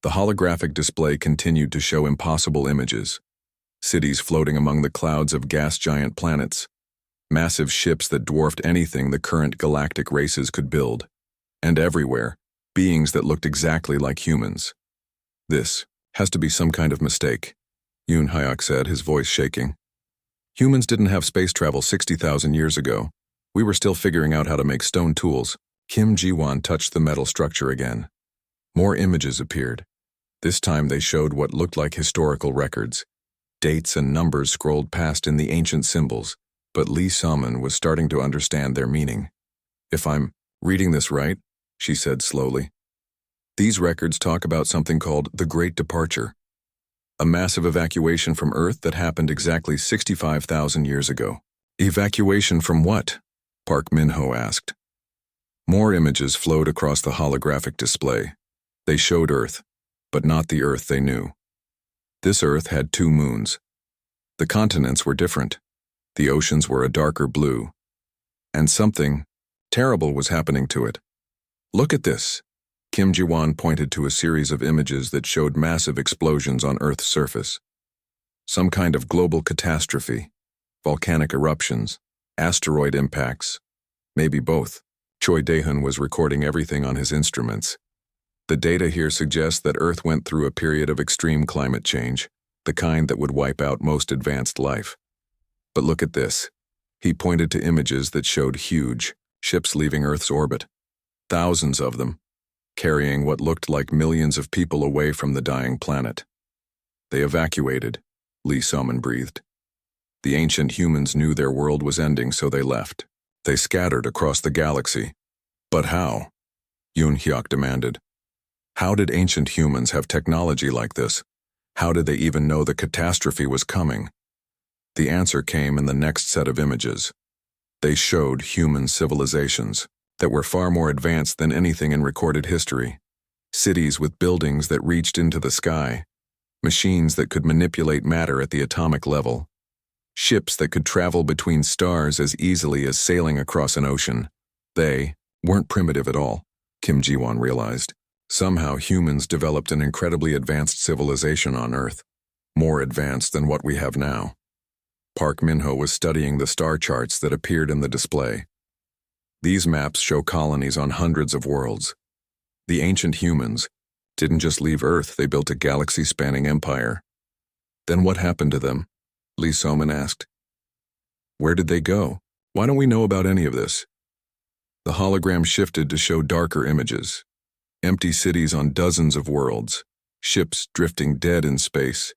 The holographic display continued to show impossible images. Cities floating among the clouds of gas giant planets. Massive ships that dwarfed anything the current galactic races could build. And everywhere, beings that looked exactly like humans. This has to be some kind of mistake, Yoon Hyuk said, his voice shaking. Humans didn't have space travel 60,000 years ago. We were still figuring out how to make stone tools. Kim Ji-won touched the metal structure again. More images appeared. This time they showed what looked like historical records. Dates and numbers scrolled past in the ancient symbols, but Lee Salmon was starting to understand their meaning. If I'm reading this right, she said slowly, these records talk about something called the Great Departure, a massive evacuation from Earth that happened exactly 65,000 years ago. Evacuation from what? Park Min-ho asked. More images flowed across the holographic display. They showed Earth, but not the Earth they knew. This Earth had 2 moons. The continents were different. The oceans were a darker blue. And something terrible was happening to it. Look at this. Kim Ji-won pointed to a series of images that showed massive explosions on Earth's surface. Some kind of global catastrophe, volcanic eruptions, asteroid impacts, maybe both. Choi Dae-hun was recording everything on his instruments. The data here suggests that Earth went through a period of extreme climate change, the kind that would wipe out most advanced life. But look at this. He pointed to images that showed huge ships leaving Earth's orbit. Thousands of them, carrying what looked like millions of people away from the dying planet. They evacuated, Lee Salmon breathed. The ancient humans knew their world was ending, so they left. They scattered across the galaxy. But how? Yoon Hyuk demanded. How did ancient humans have technology like this? How did they even know the catastrophe was coming? The answer came in the next set of images. They showed human civilizations that were far more advanced than anything in recorded history. Cities with buildings that reached into the sky. Machines that could manipulate matter at the atomic level. Ships that could travel between stars as easily as sailing across an ocean. They weren't primitive at all, Kim Ji-won realized. Somehow humans developed an incredibly advanced civilization on Earth, more advanced than what we have now. Park Min-ho was studying the star charts that appeared in the display. These maps show colonies on hundreds of worlds. The ancient humans didn't just leave Earth, they built a galaxy-spanning empire. Then what happened to them? Lee Salmon asked. Where did they go? Why don't we know about any of this? The hologram shifted to show darker images. Empty cities on dozens of worlds, ships drifting dead in space,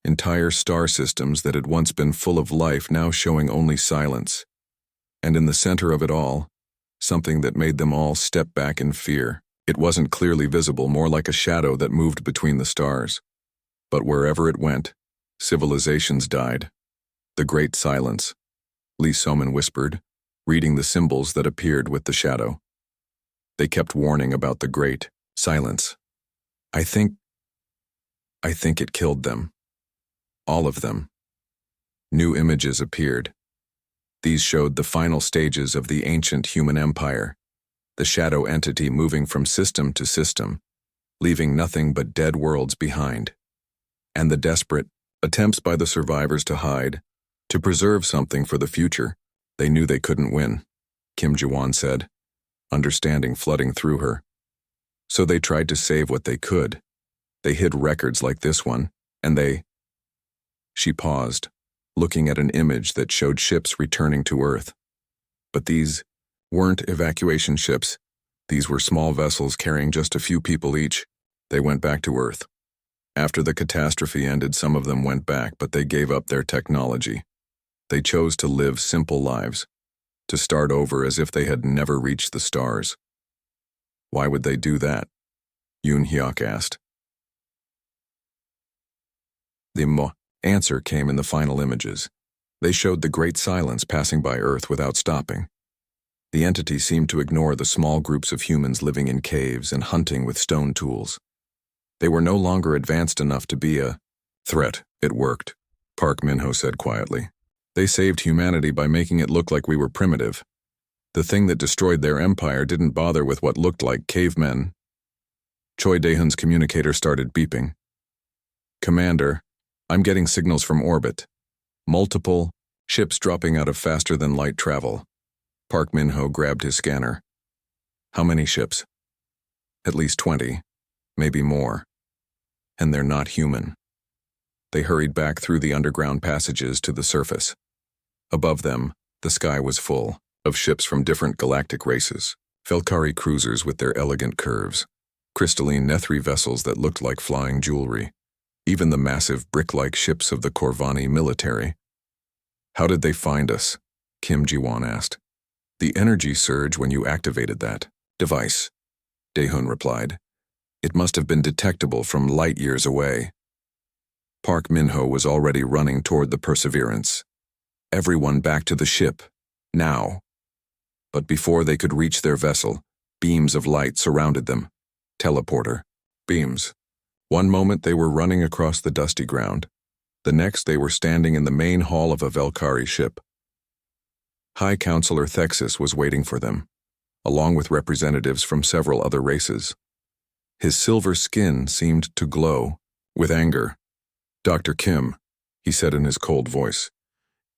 entire star systems that had once been full of life now showing only silence. And in the center of it all, something that made them all step back in fear. It wasn't clearly visible, more like a shadow that moved between the stars. But wherever it went, civilizations died. The Great Silence, Lee Salmon whispered, reading the symbols that appeared with the shadow. They kept warning about the Great Silence. I think it killed them. All of them. New images appeared. These showed the final stages of the ancient human empire, the shadow entity moving from system to system, leaving nothing but dead worlds behind. And the desperate attempts by the survivors to hide, to preserve something for the future. They knew they couldn't win, Kim Ji-won said, understanding flooding through her. So they tried to save what they could. They hid records like this one, and they... She paused, looking at an image that showed ships returning to Earth. But these weren't evacuation ships. These were small vessels carrying just a few people each. They went back to Earth. After the catastrophe ended, some of them went back, but they gave up their technology. They chose to live simple lives, to start over as if they had never reached the stars. Why would they do that? Yoon Hyuk asked. The answer came in the final images. They showed the Great Silence passing by Earth without stopping. The entity seemed to ignore the small groups of humans living in caves and hunting with stone tools. They were no longer advanced enough to be a threat. It worked, Park Min-ho said quietly. They saved humanity by making it look like we were primitive. The thing that destroyed their empire didn't bother with what looked like cavemen. Choi Daehun's communicator started beeping. Commander, I'm getting signals from orbit. Multiple ships dropping out of faster-than-light travel. Park Min-ho grabbed his scanner. How many ships? At least 20, maybe more. And they're not human. They hurried back through the underground passages to the surface. Above them, the sky was full of ships from different galactic races. Felkari cruisers with their elegant curves. Crystalline Nethri vessels that looked like flying jewelry. Even the massive brick-like ships of the Corvani military. How did they find us? Kim Ji-won asked. The energy surge when you activated that device, Daehun replied. It must have been detectable from light years away. Park Min-ho was already running toward the Perseverance. Everyone back to the ship, now. But before they could reach their vessel, beams of light surrounded them. Teleporter. Beams. One moment they were running across the dusty ground. The next they were standing in the main hall of a Velkari ship. High Counselor Thexus was waiting for them, along with representatives from several other races. His silver skin seemed to glow with anger. Dr. Kim, he said in his cold voice,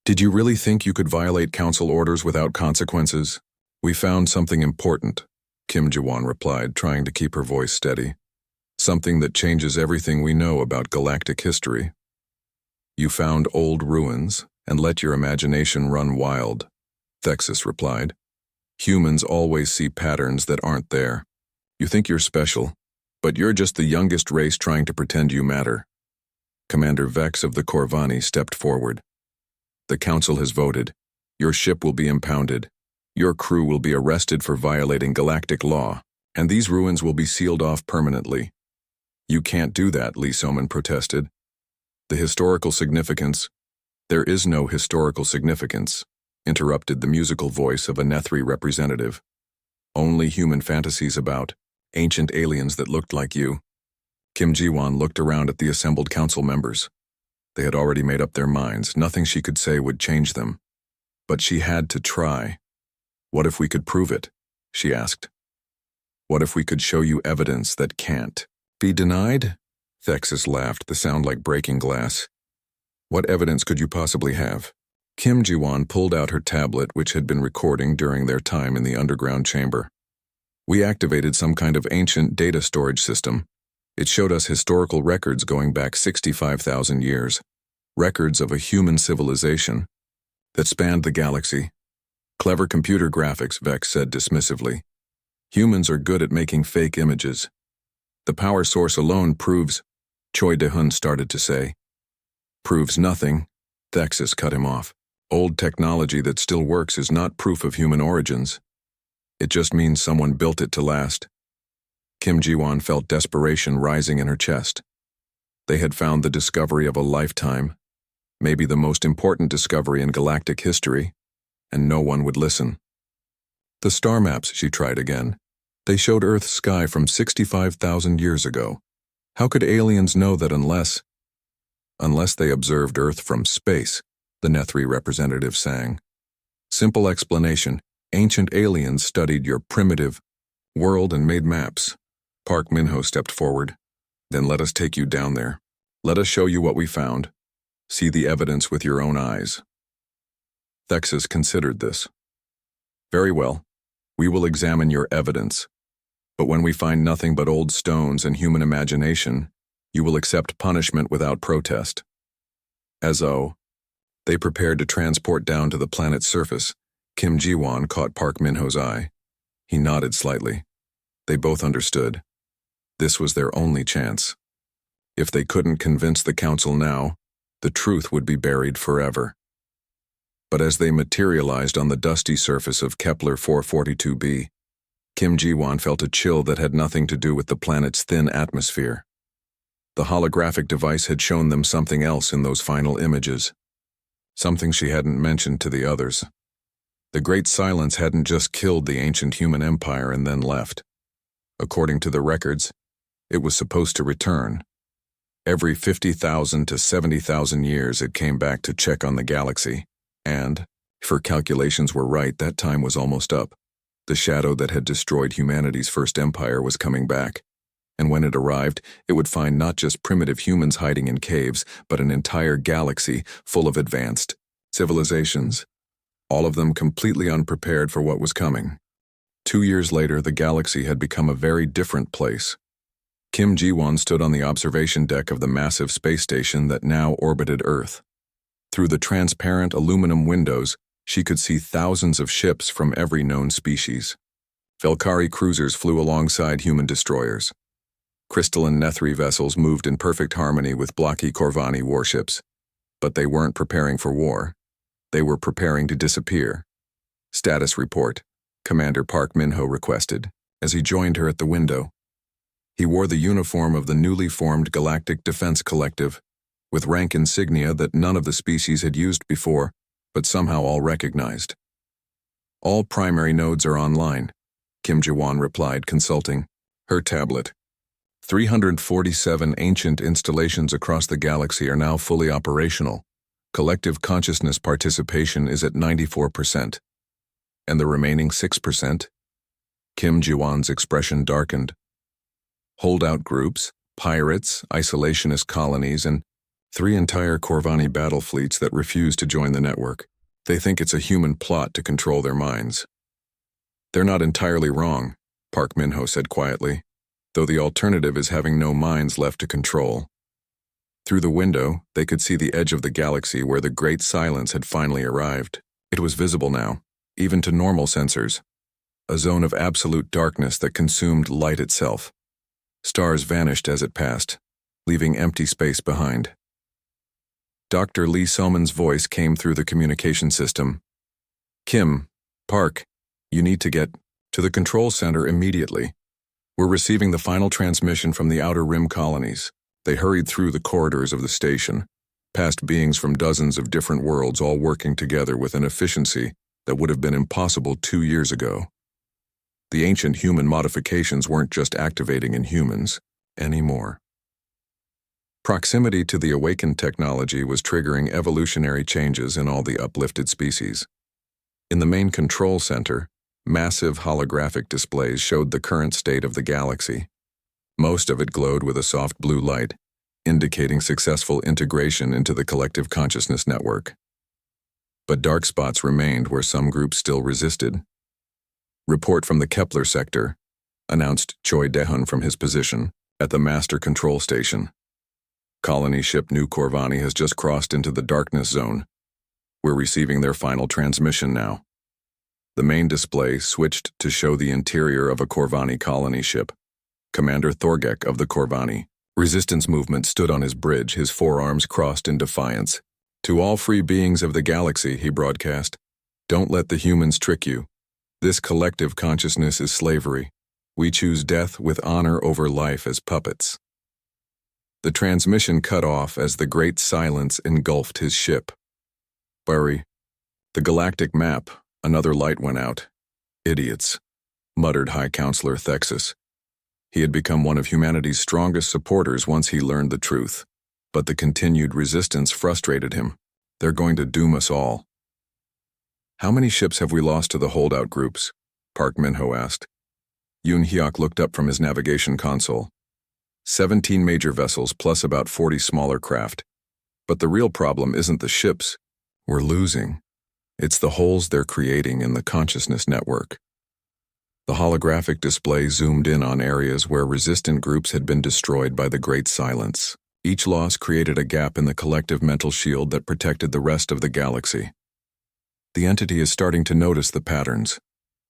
did you really think you could violate council orders without consequences? We found something important, Kim Ji-won replied, trying to keep her voice steady. Something that changes everything we know about galactic history. You found old ruins and let your imagination run wild, Thexus replied. Humans always see patterns that aren't there. You think you're special, but you're just the youngest race trying to pretend you matter. Commander Vex of the Corvani stepped forward. The council has voted. Your ship will be impounded. Your crew will be arrested for violating galactic law, and these ruins will be sealed off permanently. You can't do that, Lee Soman protested. The historical significance. There is no historical significance, interrupted the musical voice of a Nethri representative. Only human fantasies about ancient aliens that looked like you. Kim Ji-won looked around at the assembled council members. They had already made up their minds. Nothing she could say would change them. But she had to try. What if we could prove it? She asked. What if we could show you evidence that can't be denied? Thexus laughed, the sound like breaking glass. What evidence could you possibly have? Kim Ji-won pulled out her tablet, which had been recording during their time in the underground chamber. We activated some kind of ancient data storage system. It showed us historical records going back 65,000 years. Records of a human civilization that spanned the galaxy. Clever computer graphics, Vex said dismissively. Humans are good at making fake images. The power source alone proves, Choi Daehun started to say. Proves nothing, Thexus cut him off. Old technology that still works is not proof of human origins. It just means someone built it to last. Kim Ji-won felt desperation rising in her chest. They had found the discovery of a lifetime, maybe the most important discovery in galactic history, and no one would listen. The star maps, she tried again. They showed Earth's sky from 65,000 years ago. How could aliens know that unless they observed Earth from space, the Nethri representative sang. Simple explanation, ancient aliens studied your primitive world and made maps. Park Min-ho stepped forward. Then let us take you down there. Let us show you what we found. See the evidence with your own eyes. Thexus considered this. Very well. We will examine your evidence. But when we find nothing but old stones and human imagination, you will accept punishment without protest. As they prepared to transport down to the planet's surface, Kim Ji-won caught Park Min-ho's eye. He nodded slightly. They both understood. This was their only chance. If they couldn't convince the council now, the truth would be buried forever. But as they materialized on the dusty surface of Kepler 442b, Kim Ji-won felt a chill that had nothing to do with the planet's thin atmosphere. The holographic device had shown them something else in those final images. Something she hadn't mentioned to the others. The Great Silence hadn't just killed the ancient human empire and then left. According to the records, it was supposed to return. Every 50,000 to 70,000 years it came back to check on the galaxy, and, if her calculations were right, that time was almost up. The shadow that had destroyed humanity's first empire was coming back, And when it arrived, it would find not just primitive humans hiding in caves, but an entire galaxy full of advanced civilizations, all of them completely unprepared for what was coming. 2 years later, the galaxy had become a very different place. Kim Ji-won stood on the observation deck of the massive space station that now orbited Earth. Through the transparent aluminum windows, she could see thousands of ships from every known species. Valkyrie cruisers flew alongside human destroyers. Crystalline Nethri vessels moved in perfect harmony with blocky Corvani warships. But they weren't preparing for war. They were preparing to disappear. "Status report," Commander Park Min-ho requested, as he joined her at the window. He wore the uniform of the newly formed Galactic Defense Collective, with rank insignia that none of the species had used before, but somehow all recognized. "All primary nodes are online," Kim Ji-won replied, consulting her tablet. 347 ancient installations across the galaxy are now fully operational. Collective consciousness participation is at 94%. And the remaining 6%? Kim Ji-won's expression darkened. Holdout groups, pirates, isolationist colonies, and 3 entire Corvani battle fleets that refuse to join the network. They think it's a human plot to control their minds. "They're not entirely wrong," Park Min-ho said quietly, "though the alternative is having no minds left to control." Through the window, they could see the edge of the galaxy where the Great Silence had finally arrived. It was visible now, even to normal sensors. A zone of absolute darkness that consumed light itself. Stars vanished as it passed, leaving empty space behind. Dr. Lee Soman's voice came through the communication system. "Kim, Park, you need to get to the control center immediately. We're receiving the final transmission from the Outer Rim colonies." They hurried through the corridors of the station, past beings from dozens of different worlds all working together with an efficiency that would have been impossible 2 years ago. The ancient human modifications weren't just activating in humans anymore. Proximity to the awakened technology was triggering evolutionary changes in all the uplifted species. In the main control center, massive holographic displays showed the current state of the galaxy. Most of it glowed with a soft blue light, indicating successful integration into the collective consciousness network. But dark spots remained where some groups still resisted. "Report from the Kepler sector," announced Choi Dehun from his position at the master control station. "Colony ship New Corvani has just crossed into the darkness zone. We're receiving their final transmission now." The main display switched to show the interior of a Corvani colony ship. Commander Thorgek of the Corvani resistance movement stood on his bridge, his forearms crossed in defiance. "To all free beings of the galaxy," he broadcast, "don't let the humans trick you. This collective consciousness is slavery. We choose death with honor over life as puppets." The transmission cut off as the Great Silence engulfed his ship. "Bury the galactic map." Another light went out. "Idiots," muttered High Counselor Thexus. He had become one of humanity's strongest supporters once he learned the truth. But the continued resistance frustrated him. "They're going to doom us all." "How many ships have we lost to the holdout groups?" Park Min-ho asked. Yoon Hyuk looked up from his navigation console. 17 major vessels plus about 40 smaller craft. But the real problem isn't the ships. We're losing. It's the holes they're creating in the consciousness network. The holographic display zoomed in on areas where resistant groups had been destroyed by the Great Silence. Each loss created a gap in the collective mental shield that protected the rest of the galaxy. "The entity is starting to notice the patterns,"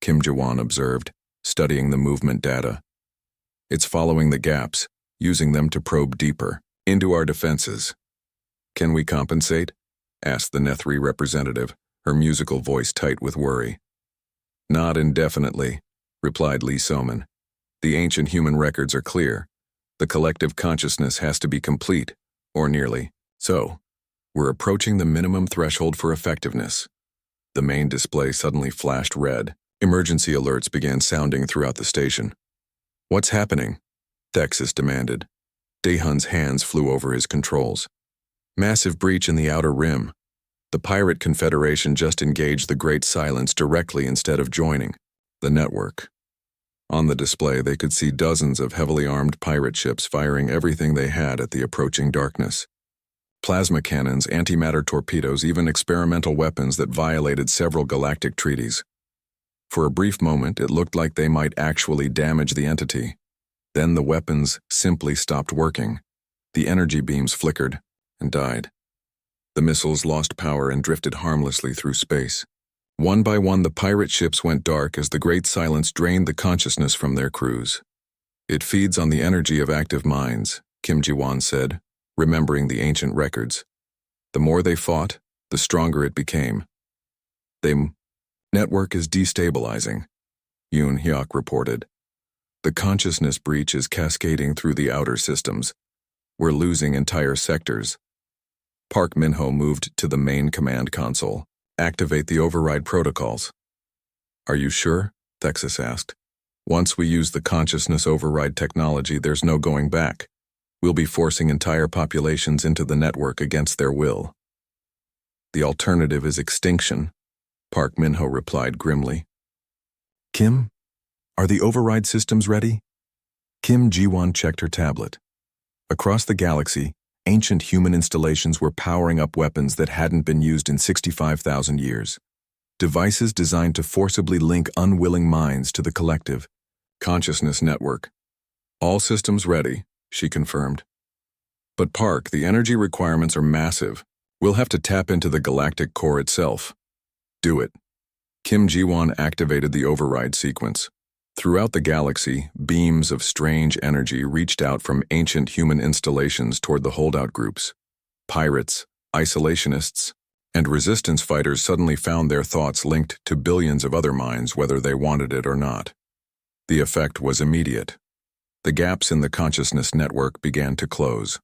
Kim Ji-won observed, studying the movement data. "It's following the gaps, using them to probe deeper into our defenses." "Can we compensate?" asked the Nethri representative, her musical voice tight with worry. "Not indefinitely," replied Lee Soman. "The ancient human records are clear. The collective consciousness has to be complete, or nearly so. We're approaching the minimum threshold for effectiveness." The main display suddenly flashed red. Emergency alerts began sounding throughout the station. "What's happening?" Thexus demanded. Dehun's hands flew over his controls. "Massive breach in the Outer Rim. The Pirate Confederation just engaged the Great Silence directly instead of joining the network." On the display, they could see dozens of heavily armed pirate ships firing everything they had at the approaching darkness. Plasma cannons, antimatter torpedoes, even experimental weapons that violated several galactic treaties. For a brief moment, it looked like they might actually damage the entity. Then the weapons simply stopped working. The energy beams flickered and died. The missiles lost power and drifted harmlessly through space. One by one, the pirate ships went dark as the Great Silence drained the consciousness from their crews. "It feeds on the energy of active minds," Kim Ji-won said, remembering the ancient records. "The more they fought, the stronger it became." "The network is destabilizing," Yoon Hyuk reported. "The consciousness breach is cascading through the outer systems. We're losing entire sectors." Park Min-ho moved to the main command console. "Activate the override protocols." "Are you sure?" Thexus asked. "Once we use the consciousness override technology, there's no going back. We'll be forcing entire populations into the network against their will." "The alternative is extinction," Park Min-ho replied grimly. "Kim, are the override systems ready?" Kim Ji-won checked her tablet. Across the galaxy, ancient human installations were powering up weapons that hadn't been used in 65,000 years. Devices designed to forcibly link unwilling minds to the collective consciousness network. "All systems ready," she confirmed. "But Park, the energy requirements are massive. We'll have to tap into the galactic core itself." "Do it." Kim Ji-won activated the override sequence. Throughout the galaxy, beams of strange energy reached out from ancient human installations toward the holdout groups. Pirates, isolationists, and resistance fighters suddenly found their thoughts linked to billions of other minds, whether they wanted it or not. The effect was immediate. The gaps in the consciousness network began to close.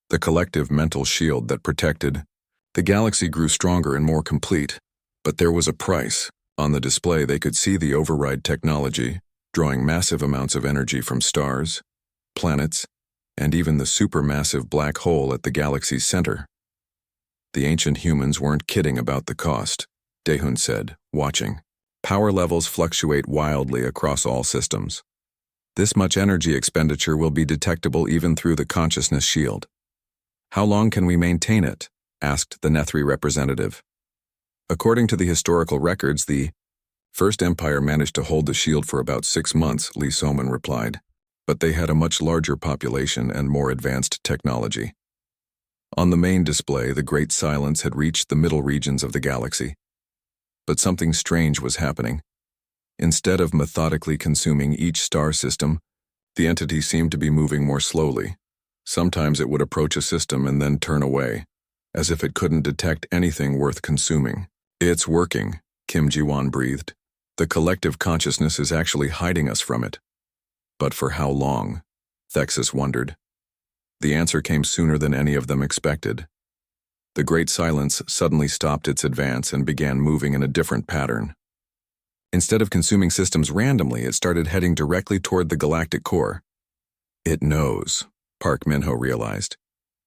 The collective mental shield that protected the galaxy grew stronger and more complete, but there was a price. On the display, they could see the override technology, drawing massive amounts of energy from stars, planets, and even the supermassive black hole at the galaxy's center. The ancient humans weren't kidding about the cost, Daehun said, watching. "Power levels fluctuate wildly across all systems. This much energy expenditure will be detectable even through the consciousness shield." "How long can we maintain it?" asked the Nethri representative. "According to the historical records, the First Empire managed to hold the shield for about 6 months," Lee Soman replied, "but they had a much larger population and more advanced technology." On the main display, the Great Silence had reached the middle regions of the galaxy. But something strange was happening. Instead of methodically consuming each star system, the entity seemed to be moving more slowly. Sometimes it would approach a system and then turn away, as if it couldn't detect anything worth consuming. "It's working," Kim Ji-won breathed. "The collective consciousness is actually hiding us from it." "But for how long?" Thexus wondered. The answer came sooner than any of them expected. The Great Silence suddenly stopped its advance and began moving in a different pattern. Instead of consuming systems randomly, it started heading directly toward the galactic core. "It knows," Park Min-ho realized.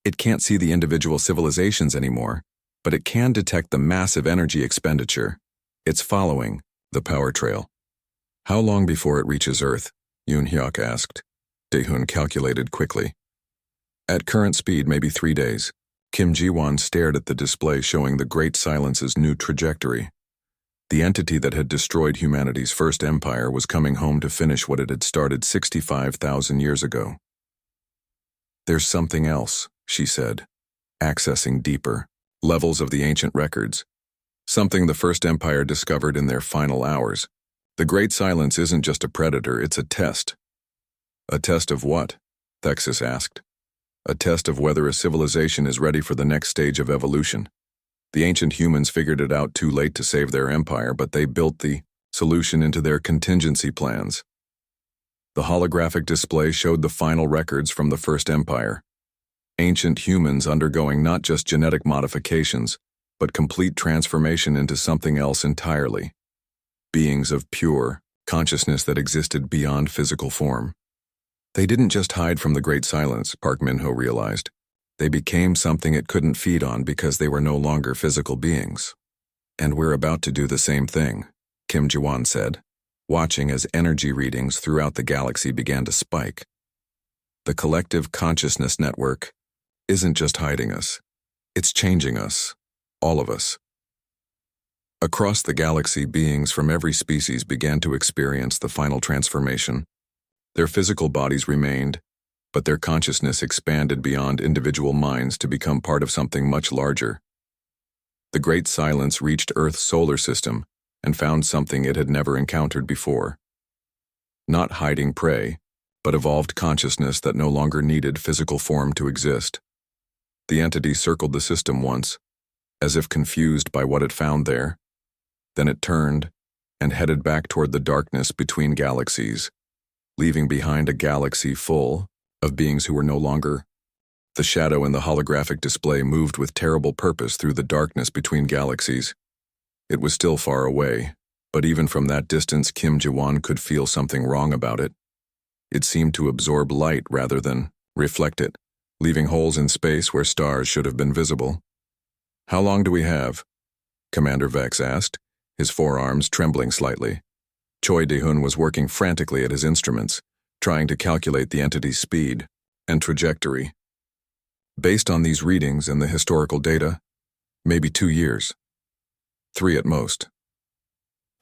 "It can't see the individual civilizations anymore, but it can detect the massive energy expenditure. It's following the power trail." "How long before it reaches Earth?" Yoon Hyuk asked. Daehun calculated quickly. "At current speed, maybe 3 days." Kim Ji-won stared at the display showing the Great Silence's new trajectory. The entity that had destroyed humanity's first empire was coming home to finish what it had started 65,000 years ago. "There's something else," she said, accessing deeper levels of the ancient records. "Something the First Empire discovered in their final hours. The Great Silence isn't just a predator, it's a test." "A test of what?" Thexus asked. "A test of whether a civilization is ready for the next stage of evolution. The ancient humans figured it out too late to save their empire, but they built the solution into their contingency plans." The holographic display showed the final records from the First Empire. Ancient humans undergoing not just genetic modifications, but complete transformation into something else entirely. Beings of pure consciousness that existed beyond physical form. They didn't just hide from the Great Silence, Park Min-ho realized. They became something it couldn't feed on because they were no longer physical beings. "And we're about to do the same thing," Kim Ji-won said. watching as energy readings throughout the galaxy began to spike. The collective consciousness network isn't just hiding us, it's changing us, all of us. Across the galaxy, beings from every species began to experience the final transformation. Their physical bodies remained, but their consciousness expanded beyond individual minds to become part of something much larger. The Great Silence reached Earth's solar system and found something it had never encountered before. Not hiding prey, but evolved consciousness that no longer needed physical form to exist. The entity circled the system once, as if confused by what it found there. Then it turned and headed back toward the darkness between galaxies, leaving behind a galaxy full of beings who were no longer. The shadow in the holographic display moved with terrible purpose through the darkness between galaxies. It was still far away, but even from that distance Kim Ji-won could feel something wrong about it. It seemed to absorb light rather than reflect it, leaving holes in space where stars should have been visible. "How long do we have?" Commander Vex asked, his forearms trembling slightly. Choi Dae-hun was working frantically at his instruments, trying to calculate the entity's speed and trajectory. Based on these readings and the historical data, maybe 2 years. 3 at most.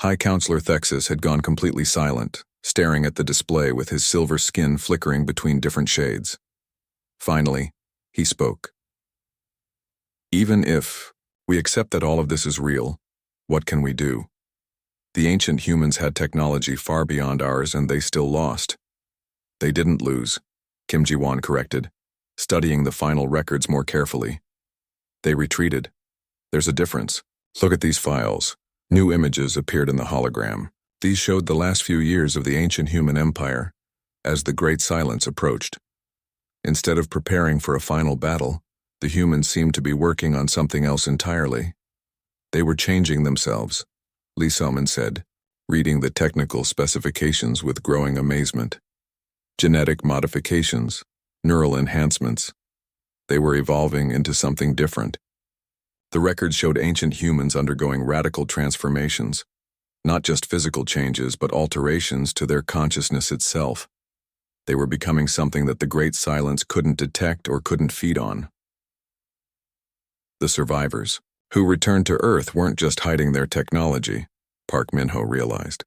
High Counselor Thexus had gone completely silent, staring at the display with his silver skin flickering between different shades. Finally, he spoke. "Even if we accept that all of this is real, what can we do? The ancient humans had technology far beyond ours and they still lost." "They didn't lose," Kim Ji-won corrected, studying the final records more carefully. "They retreated. There's a difference. Look at these files." New images appeared in the hologram. These showed the last few years of the ancient human empire, as the Great Silence approached. Instead of preparing for a final battle, the humans seemed to be working on something else entirely. They were changing themselves, Lee So-min said, reading the technical specifications with growing amazement. Genetic modifications, neural enhancements. They were evolving into something different. The records showed ancient humans undergoing radical transformations, not just physical changes but alterations to their consciousness itself. They were becoming something that the Great Silence couldn't detect or couldn't feed on. The survivors, who returned to Earth, weren't just hiding their technology, Park Min-ho realized.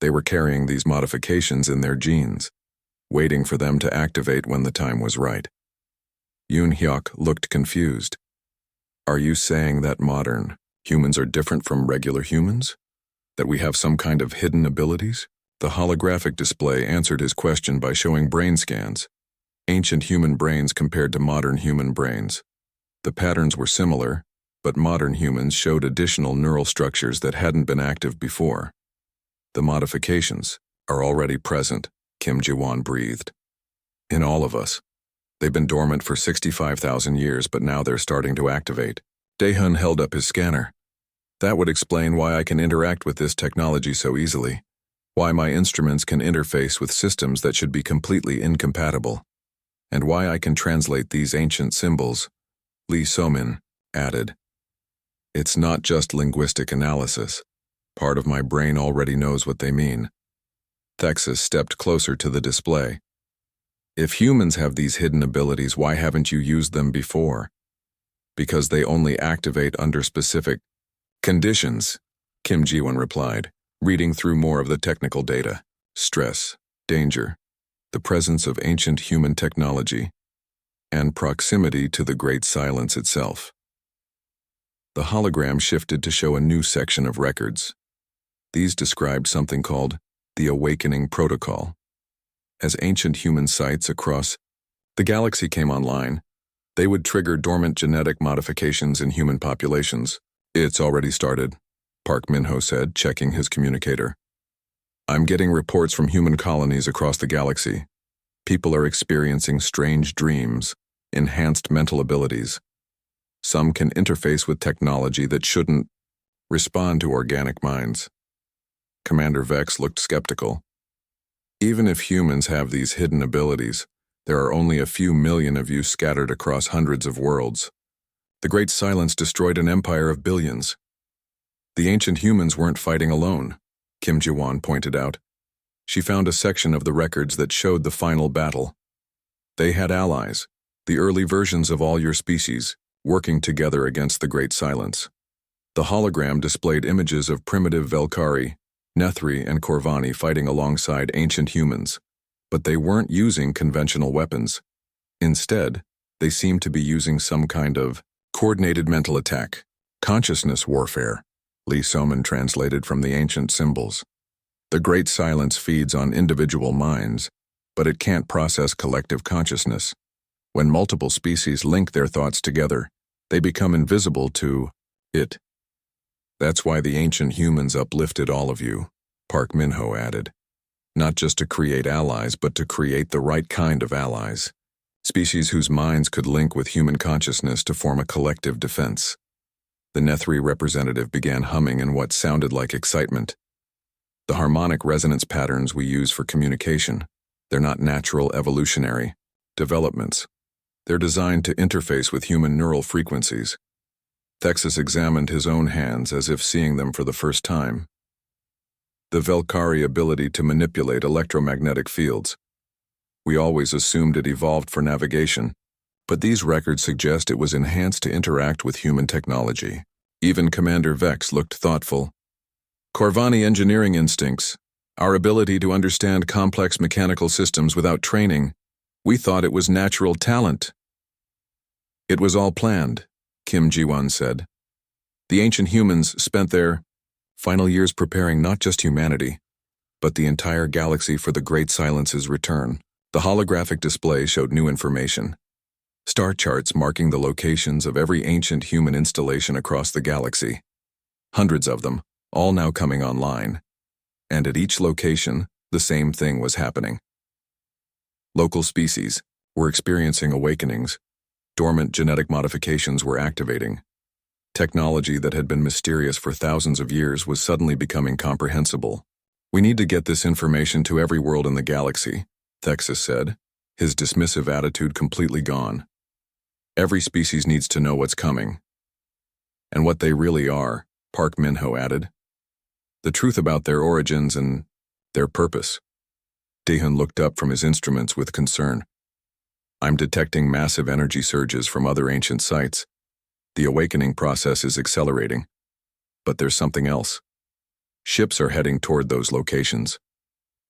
They were carrying these modifications in their genes, waiting for them to activate when the time was right. Yoon Hyuk looked confused. "Are you saying that modern humans are different from regular humans? That we have some kind of hidden abilities?" The holographic display answered his question by showing brain scans. Ancient human brains compared to modern human brains. The patterns were similar, but modern humans showed additional neural structures that hadn't been active before. "The modifications are already present," Kim Ji-won breathed. "In all of us. They've been dormant for 65,000 years, but now they're starting to activate." Dae-hun held up his scanner. "That would explain why I can interact with this technology so easily. Why my instruments can interface with systems that should be completely incompatible. And why I can translate these ancient symbols," Lee So-min added. "It's not just linguistic analysis. Part of my brain already knows what they mean." Thexus stepped closer to the display. "If humans have these hidden abilities, why haven't you used them before?" "Because they only activate under specific conditions," Kim Ji-won replied, reading through more of the technical data. Stress, danger, the presence of ancient human technology, and proximity to the Great Silence itself. The hologram shifted to show a new section of records. These described something called the Awakening Protocol. As ancient human sites across the galaxy came online, they would trigger dormant genetic modifications in human populations. "It's already started," Park Min-ho said, checking his communicator. "I'm getting reports from human colonies across the galaxy. People are experiencing strange dreams, enhanced mental abilities. Some can interface with technology that shouldn't respond to organic minds." Commander Vex looked skeptical. "Even if humans have these hidden abilities, there are only a few million of you scattered across hundreds of worlds. The Great Silence destroyed an empire of billions. The ancient humans weren't fighting alone. Kim Ji-won pointed out. She found a section of the records that showed the final battle. They had allies, the early versions of all your species, working together against the Great Silence. The hologram displayed images of primitive Velkari, Nethri, and Corvani fighting alongside ancient humans, but they weren't using conventional weapons. Instead, they seemed to be using some kind of coordinated mental attack, consciousness warfare, Lee Soman translated from the ancient symbols. The Great Silence feeds on individual minds, but it can't process collective consciousness. When multiple species link their thoughts together, they become invisible to it. That's why the ancient humans uplifted all of you, Park Min-ho added. Not just to create allies, but to create the right kind of allies. Species whose minds could link with human consciousness to form a collective defense. The Nethri representative began humming in what sounded like excitement. The harmonic resonance patterns we use for communication, they're not natural evolutionary developments. They're designed to interface with human neural frequencies. Thexus examined his own hands as if seeing them for the first time. The Velkari ability to manipulate electromagnetic fields. We always assumed it evolved for navigation, but these records suggest it was enhanced to interact with human technology. Even Commander Vex looked thoughtful. Corvani engineering instincts, our ability to understand complex mechanical systems without training, we thought it was natural talent. It was all planned, Kim Ji-won said. The ancient humans spent their final years preparing not just humanity, but the entire galaxy for the Great Silence's return. The holographic display showed new information. Star charts marking the locations of every ancient human installation across the galaxy. Hundreds of them, all now coming online. And at each location, the same thing was happening. Local species were experiencing awakenings. Dormant genetic modifications were activating. Technology that had been mysterious for thousands of years was suddenly becoming comprehensible. We need to get this information to every world in the galaxy, Thexus said, his dismissive attitude completely gone. Every species needs to know what's coming. And what they really are, Park Min-ho added. The truth about their origins and their purpose. Daehoon looked up from his instruments with concern. I'm detecting massive energy surges from other ancient sites. The awakening process is accelerating. But there's something else. Ships are heading toward those locations.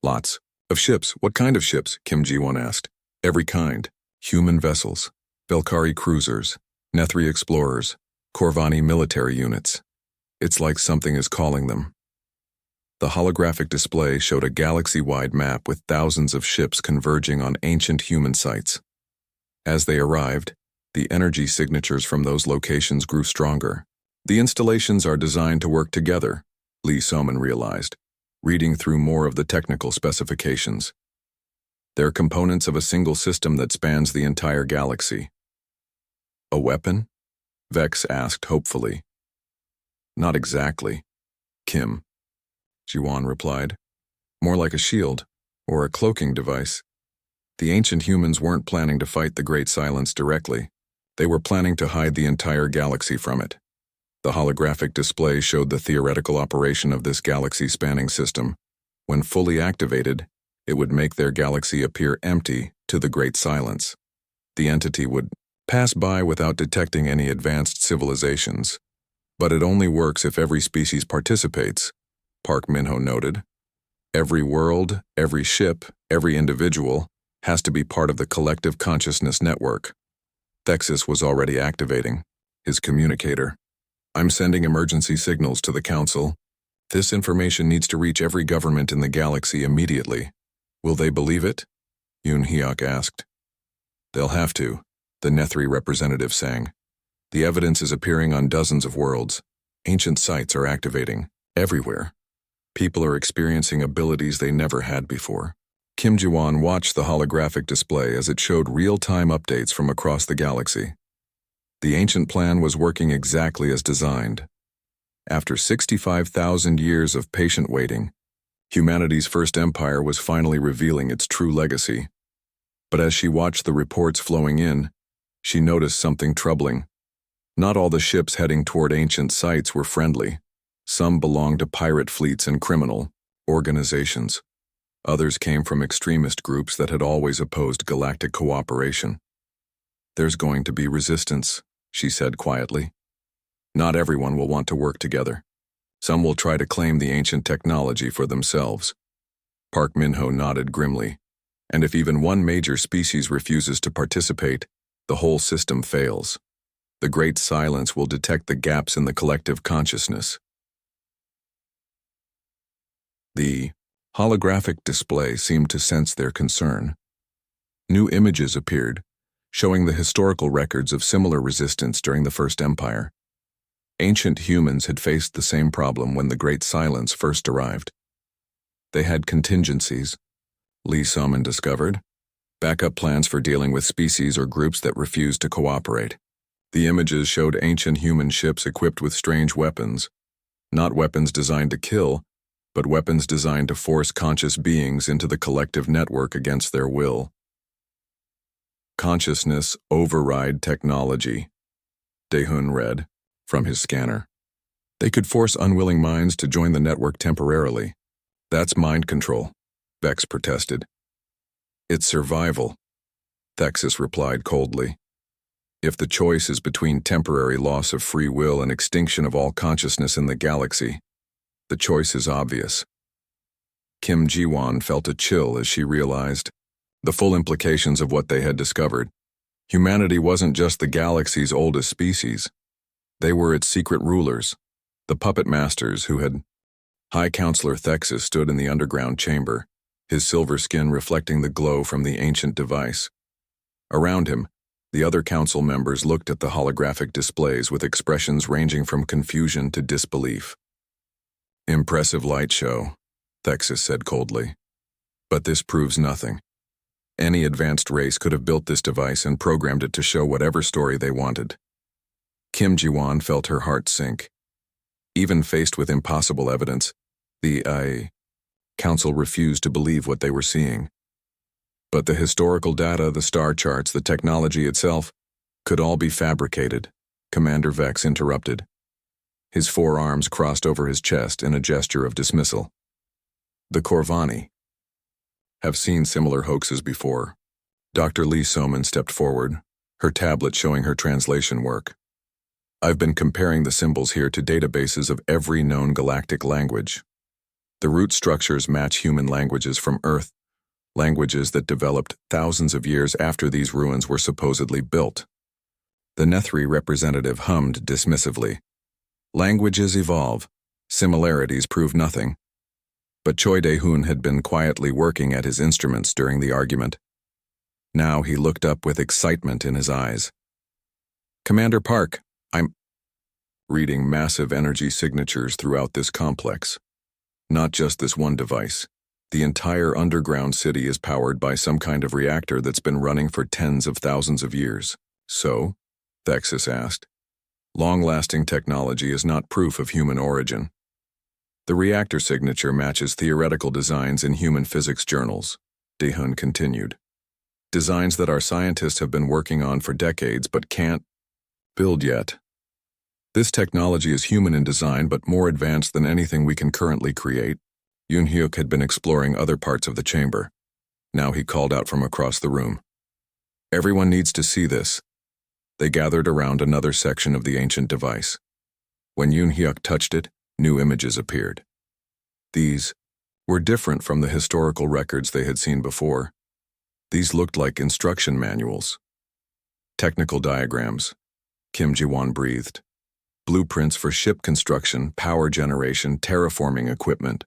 Lots of ships. What kind of ships? Kim Ji-won asked. Every kind. Human vessels, Velkari cruisers, Nethri explorers, Corvani military units. It's like something is calling them. The holographic display showed a galaxy-wide map with thousands of ships converging on ancient human sites. As they arrived, the energy signatures from those locations grew stronger. The installations are designed to work together, Lee Soman realized, reading through more of the technical specifications. They're components of a single system that spans the entire galaxy. A weapon? Vex asked hopefully. Not exactly, Kim Ji-won replied. More like a shield, or a cloaking device. The ancient humans weren't planning to fight the Great Silence directly. They were planning to hide the entire galaxy from it. The holographic display showed the theoretical operation of this galaxy-spanning system. When fully activated, it would make their galaxy appear empty to the Great Silence. The entity would pass by without detecting any advanced civilizations. But it only works if every species participates, Park Min-ho noted. Every world, every ship, every individual has to be part of the collective consciousness network. Thexus was already activating his communicator. I'm sending emergency signals to the Council. This information needs to reach every government in the galaxy immediately. Will they believe it? Yoon Hyuk asked. They'll have to, the Nethri representative sang. The evidence is appearing on dozens of worlds. Ancient sites are activating everywhere. People are experiencing abilities they never had before. Kim Ji-won watched the holographic display as it showed real-time updates from across the galaxy. The ancient plan was working exactly as designed. After 65,000 years of patient waiting, humanity's first empire was finally revealing its true legacy. But as she watched the reports flowing in, she noticed something troubling. Not all the ships heading toward ancient sites were friendly. Some belonged to pirate fleets and criminal organizations. Others came from extremist groups that had always opposed galactic cooperation. "There's going to be resistance," she said quietly. "Not everyone will want to work together. Some will try to claim the ancient technology for themselves." Park Min-ho nodded grimly. "And if even one major species refuses to participate, the whole system fails. The Great Silence will detect the gaps in the collective consciousness." The holographic display seemed to sense their concern. New images appeared, showing the historical records of similar resistance during the First Empire. Ancient humans had faced the same problem when the Great Silence first arrived. They had contingencies, Lee Soman discovered, backup plans for dealing with species or groups that refused to cooperate. The images showed ancient human ships equipped with strange weapons, not weapons designed to kill, but weapons designed to force conscious beings into the collective network against their will. "Consciousness override technology," Dae-hoon read from his scanner. "They could force unwilling minds to join the network temporarily. That's mind control," Vex protested. "It's survival," Thexus replied coldly. "If the choice is between temporary loss of free will and extinction of all consciousness in the galaxy, the choice is obvious." Kim Ji-won felt a chill as she realized the full implications of what they had discovered. Humanity wasn't just the galaxy's oldest species. They were its secret rulers, the puppet masters who had... High Counselor Thexus stood in the underground chamber, his silver skin reflecting the glow from the ancient device. Around him, the other council members looked at the holographic displays with expressions ranging from confusion to disbelief. "Impressive light show," Thexus said coldly. "But this proves nothing. Any advanced race could have built this device and programmed it to show whatever story they wanted." Kim Ji-won felt her heart sink. Even faced with impossible evidence, the Council refused to believe what they were seeing. But the historical data, the star charts, the technology itself, could all be fabricated, Commander Vex interrupted. His forearms crossed over his chest in a gesture of dismissal. "The Corvani have seen similar hoaxes before." Dr. Lee Soman stepped forward, her tablet showing her translation work. "I've been comparing the symbols here to databases of every known galactic language. The root structures match human languages from Earth, languages that developed thousands of years after these ruins were supposedly built." The Nethri representative hummed dismissively. "Languages evolve. Similarities prove nothing." But Choi Dae-hoon had been quietly working at his instruments during the argument. Now he looked up with excitement in his eyes. "Commander Park, I'm reading massive energy signatures throughout this complex. Not just this one device. The entire underground city is powered by some kind of reactor that's been running for tens of thousands of years." "So?" Thexus asked. "Long-lasting technology is not proof of human origin. The reactor signature matches theoretical designs in human physics journals," Dae-hoon continued. "Designs that our scientists have been working on for decades but can't build yet. This technology is human in design but more advanced than anything we can currently create." Yoon-hyuk had been exploring other parts of the chamber. Now he called out from across the room. "Everyone needs to see this." They gathered around another section of the ancient device. When Yoon-hyuk touched it, new images appeared. These were different from the historical records they had seen before. These looked like instruction manuals. "Technical diagrams," Kim Ji-won breathed. "Blueprints for ship construction, power generation, terraforming equipment.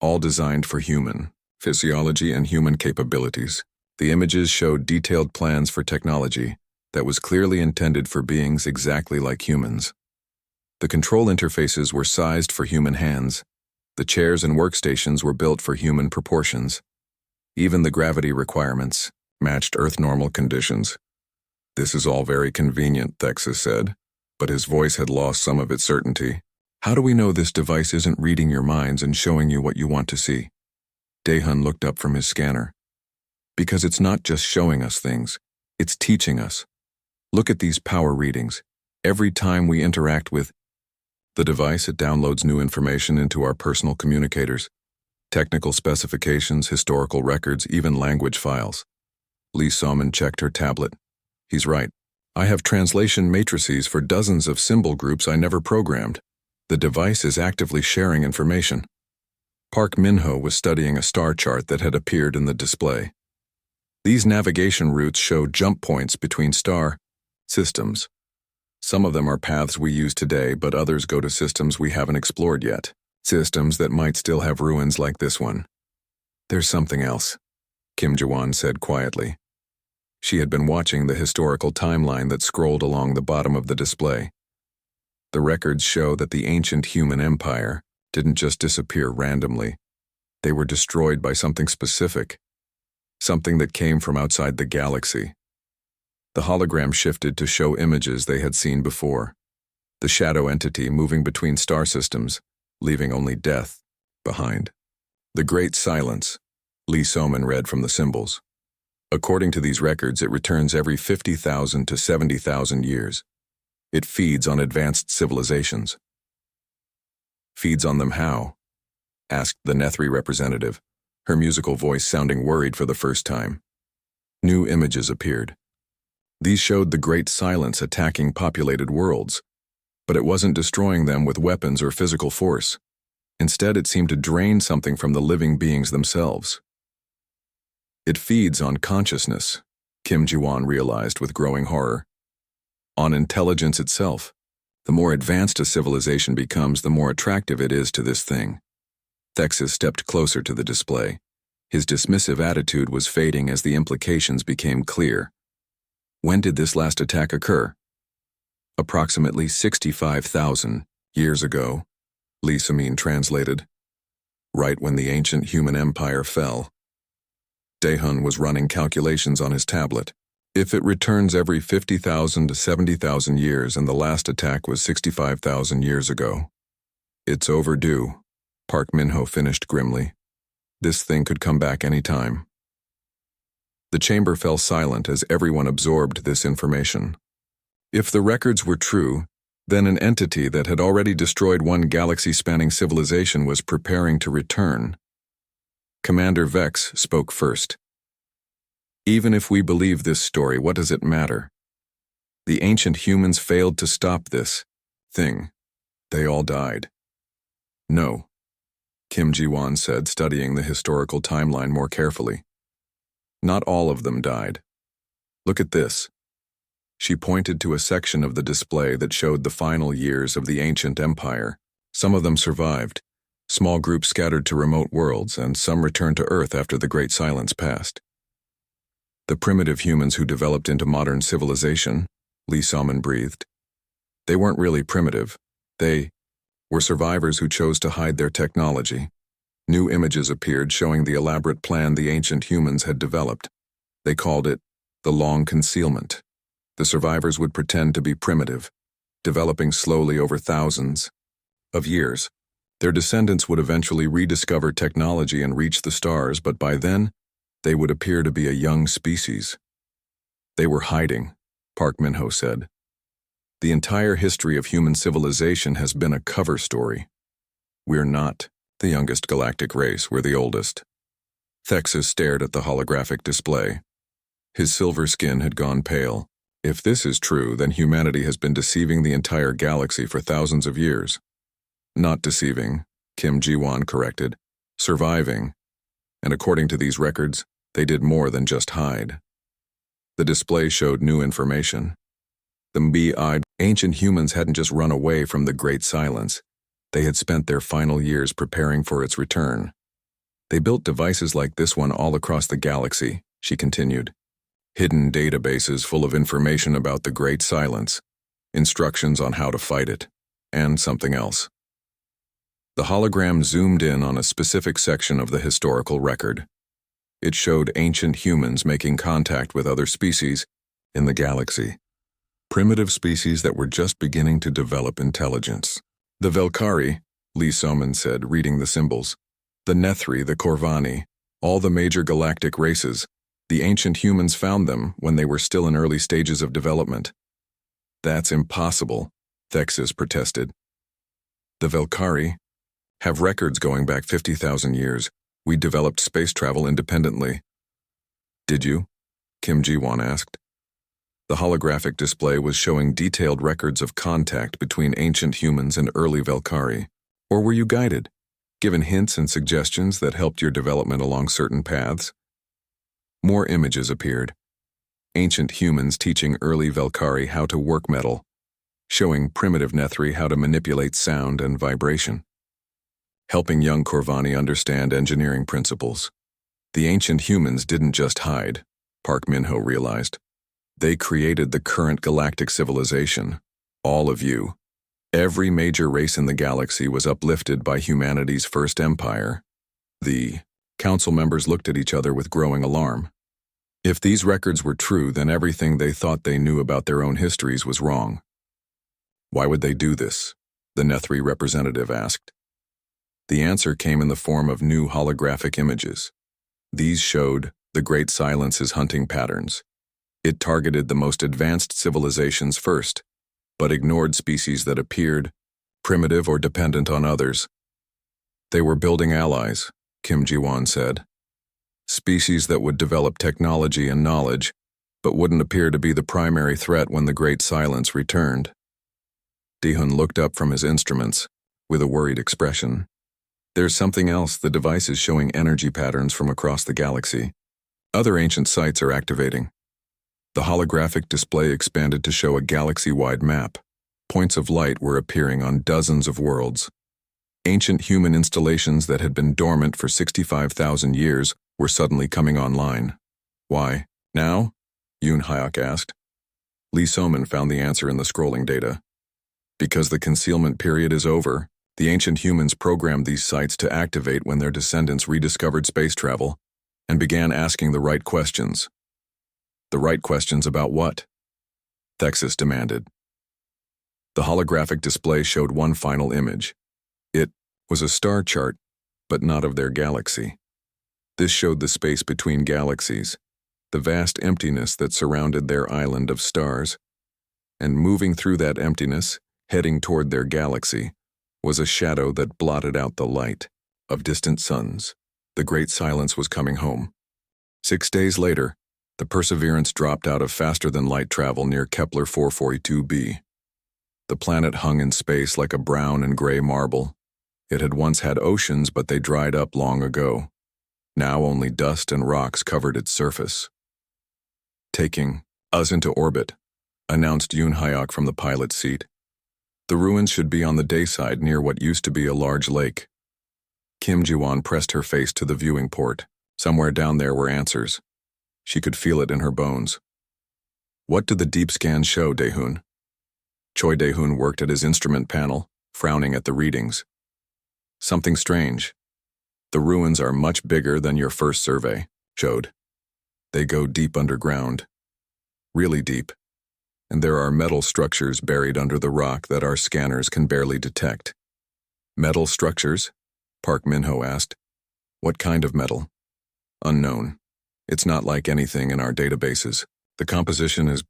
All designed for human physiology and human capabilities." The images showed detailed plans for technology that was clearly intended for beings exactly like humans. The control interfaces were sized for human hands. The chairs and workstations were built for human proportions. Even the gravity requirements matched Earth normal conditions. "This is all very convenient," Thexus said, but his voice had lost some of its certainty. "How do we know this device isn't reading your minds and showing you what you want to see?" Dae-hoon looked up from his scanner. "Because it's not just showing us things, it's teaching us. Look at these power readings. Every time we interact with the device, it downloads new information into our personal communicators. Technical specifications, historical records, even language files. Lee Salmon checked her tablet. He's right. I have translation matrices for dozens of symbol groups I never programmed. The device is actively sharing information. Park Min-ho was studying a star chart that had appeared in the display. These navigation routes show jump points between star systems. Some of them are paths we use today, but others go to systems we haven't explored yet. Systems that might still have ruins like this one. There's something else, Kim Ji-won said quietly. She had been watching the historical timeline that scrolled along the bottom of the display. The records show that the ancient human empire didn't just disappear randomly. They were destroyed by something specific, something that came from outside the galaxy. The hologram shifted to show images they had seen before. The shadow entity moving between star systems, leaving only death behind. The Great Silence, Lee Soman read from the symbols. According to these records, it returns every 50,000 to 70,000 years. It feeds on advanced civilizations. Feeds on them how? Asked the Nethri representative, her musical voice sounding worried for the first time. New images appeared. These showed the Great Silence attacking populated worlds, but it wasn't destroying them with weapons or physical force. Instead, it seemed to drain something from the living beings themselves. It feeds on consciousness, Kim Ji-won realized with growing horror. On intelligence itself. The more advanced a civilization becomes, the more attractive it is to this thing. Thexis stepped closer to the display. His dismissive attitude was fading as the implications became clear. When did this last attack occur? Approximately 65,000 years ago, Lee Samin translated. Right when the ancient human empire fell. Daehun was running calculations on his tablet. If it returns every 50,000 to 70,000 years and the last attack was 65,000 years ago, it's overdue, Park Min-ho finished grimly. This thing could come back any time. The chamber fell silent as everyone absorbed this information. If the records were true, then an entity that had already destroyed one galaxy-spanning civilization was preparing to return. Commander Vex spoke first. Even if we believe this story, what does it matter? The ancient humans failed to stop this thing. They all died. No, Kim Ji-won said, studying the historical timeline more carefully. Not all of them died. Look at this. She pointed to a section of the display that showed the final years of the ancient empire. Some of them survived. Small groups scattered to remote worlds, and some returned to Earth after the Great Silence passed. The primitive humans who developed into modern civilization, Lee Salmon breathed. They weren't really primitive. They were survivors who chose to hide their technology. New images appeared showing the elaborate plan the ancient humans had developed. They called it the long concealment. The survivors would pretend to be primitive, developing slowly over thousands of years. Their descendants would eventually rediscover technology and reach the stars, but by then, they would appear to be a young species. They were hiding, Park Min-ho said. The entire history of human civilization has been a cover story. We're not the youngest galactic race, we're the oldest. Thexis stared at the holographic display. His silver skin had gone pale. If this is true, then humanity has been deceiving the entire galaxy for thousands of years. Not deceiving, Kim Ji-won corrected. Surviving. And according to these records, they did more than just hide. The display showed new information. The B-eyed ancient humans hadn't just run away from the Great Silence. They had spent their final years preparing for its return. They built devices like this one all across the galaxy, she continued. Hidden databases full of information about the Great Silence, instructions on how to fight it, and something else. The hologram zoomed in on a specific section of the historical record. It showed ancient humans making contact with other species in the galaxy. Primitive species that were just beginning to develop intelligence. The Velkari, Lee Soman said, reading the symbols. The Nethri, the Korvani, all the major galactic races. The ancient humans found them when they were still in early stages of development. That's impossible, Thexis protested. The Velkari have records going back 50,000 years. We developed space travel independently. Did you? Kim Ji-won asked. The holographic display was showing detailed records of contact between ancient humans and early Valkyrie. Or were you guided, given hints and suggestions that helped your development along certain paths? More images appeared. Ancient humans teaching early Valkyrie how to work metal, showing primitive Nethri how to manipulate sound and vibration, helping young Corvani understand engineering principles. The ancient humans didn't just hide, Park Min-ho realized. They created the current galactic civilization. All of you. Every major race in the galaxy was uplifted by humanity's first empire. The council members looked at each other with growing alarm. If these records were true, then everything they thought they knew about their own histories was wrong. Why would they do this? The Nethri representative asked. The answer came in the form of new holographic images. These showed the Great Silence's hunting patterns. It targeted the most advanced civilizations first, but ignored species that appeared primitive or dependent on others. They were building allies, Kim Ji-won said. Species that would develop technology and knowledge, but wouldn't appear to be the primary threat when the Great Silence returned. Dihun looked up from his instruments, with a worried expression. There's something else. The device is showing energy patterns from across the galaxy. Other ancient sites are activating. The holographic display expanded to show a galaxy-wide map. Points of light were appearing on dozens of worlds. Ancient human installations that had been dormant for 65,000 years were suddenly coming online. Why, now? Yoon Hyuk asked. Lee So-man found the answer in the scrolling data. Because the concealment period is over, the ancient humans programmed these sites to activate when their descendants rediscovered space travel and began asking the right questions. The right questions about what? Thexus demanded. The holographic display showed one final image. It was a star chart, but not of their galaxy. This showed the space between galaxies, the vast emptiness that surrounded their island of stars. And moving through that emptiness, heading toward their galaxy, was a shadow that blotted out the light of distant suns. The Great Silence was coming home. 6 days later, the Perseverance dropped out of faster-than-light travel near Kepler 442b. The planet hung in space like a brown and gray marble. It had once had oceans, but they dried up long ago. Now only dust and rocks covered its surface. Taking us into orbit, announced Yoon Hyuk from the pilot's seat. The ruins should be on the dayside near what used to be a large lake. Kim Ji-won pressed her face to the viewing port. Somewhere down there were answers. She could feel it in her bones. What did the deep scan show, Dae-hoon? Choi Dae-hoon worked at his instrument panel, frowning at the readings. Something strange. The ruins are much bigger than your first survey, showed. They go deep underground. Really deep. And there are metal structures buried under the rock that our scanners can barely detect. Metal structures? Park Min-ho asked. What kind of metal? Unknown. It's not like anything in our databases. The composition is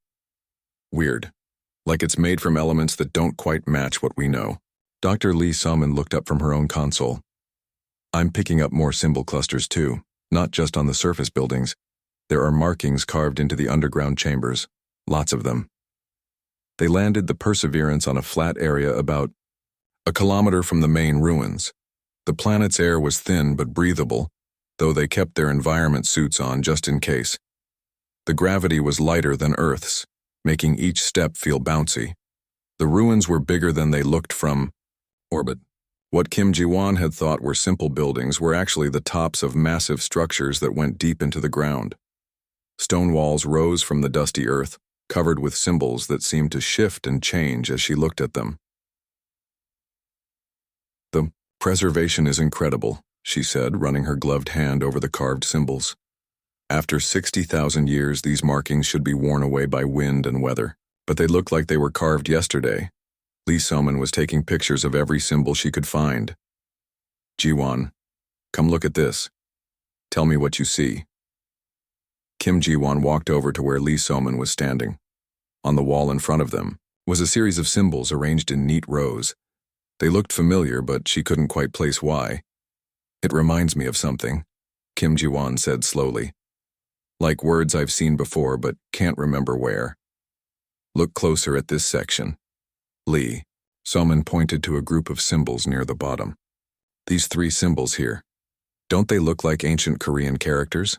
weird. Like it's made from elements that don't quite match what we know. Dr. Lee So-man looked up from her own console. I'm picking up more symbol clusters too, not just on the surface buildings. There are markings carved into the underground chambers. Lots of them. They landed the Perseverance on a flat area about a kilometer from the main ruins. The planet's air was thin but breathable, though they kept their environment suits on just in case. The gravity was lighter than Earth's, making each step feel bouncy. The ruins were bigger than they looked from orbit. What Kim Ji-won had thought were simple buildings were actually the tops of massive structures that went deep into the ground. Stone walls rose from the dusty earth, covered with symbols that seemed to shift and change as she looked at them. The preservation is incredible, she said, running her gloved hand over the carved symbols. After 60,000 years, these markings should be worn away by wind and weather, but they look like they were carved yesterday. Lee So-man was taking pictures of every symbol she could find. Ji-won, come look at this. Tell me what you see. Kim Ji-won walked over to where Lee So-man was standing. On the wall in front of them was a series of symbols arranged in neat rows. They looked familiar, but she couldn't quite place why. It reminds me of something, Kim Ji-won said slowly. Like words I've seen before but can't remember where. Look closer at this section. Lee Soman pointed to a group of symbols near the bottom. These 3 symbols here. Don't they look like ancient Korean characters?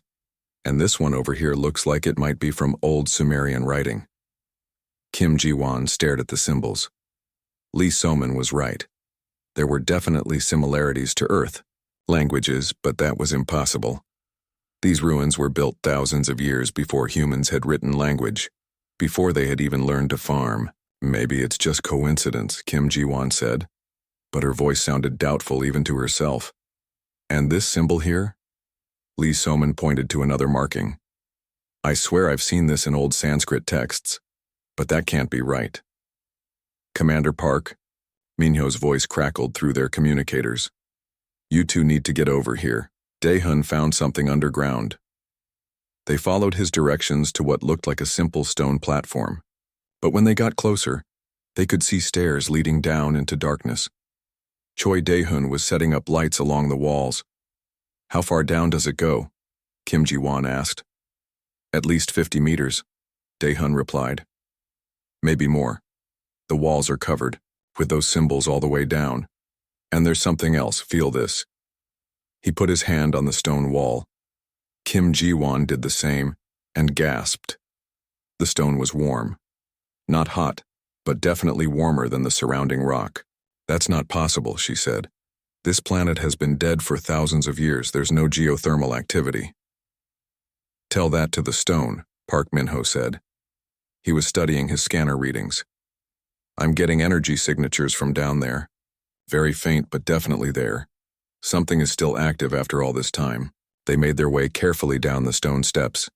And this one over here looks like it might be from old Sumerian writing. Kim Ji-won stared at the symbols. Lee Soman was right. There were definitely similarities to Earth, languages, but that was impossible. These ruins were built thousands of years before humans had written language, before they had even learned to farm. Maybe it's just coincidence, Kim Ji-won said, but her voice sounded doubtful even to herself. And this symbol here? Lee Soman pointed to another marking. I swear I've seen this in old Sanskrit texts, but that can't be right. Commander Park, Minho's voice crackled through their communicators. You two need to get over here. Dae-hun found something underground. They followed his directions to what looked like a simple stone platform. But when they got closer, they could see stairs leading down into darkness. Choi Dae-hun was setting up lights along the walls. How far down does it go? Kim Ji-won asked. At least 50 meters, Dae-hun replied. Maybe more. The walls are covered, with those symbols all the way down. And there's something else, feel this. He put his hand on the stone wall. Kim Ji-won did the same, and gasped. The stone was warm. Not hot, but definitely warmer than the surrounding rock. That's not possible, she said. This planet has been dead for thousands of years. There's no geothermal activity. Tell that to the stone, Park Min-ho said. He was studying his scanner readings. I'm getting energy signatures from down there. Very faint, but definitely there. Something is still active after all this time. They made their way carefully down the stone steps.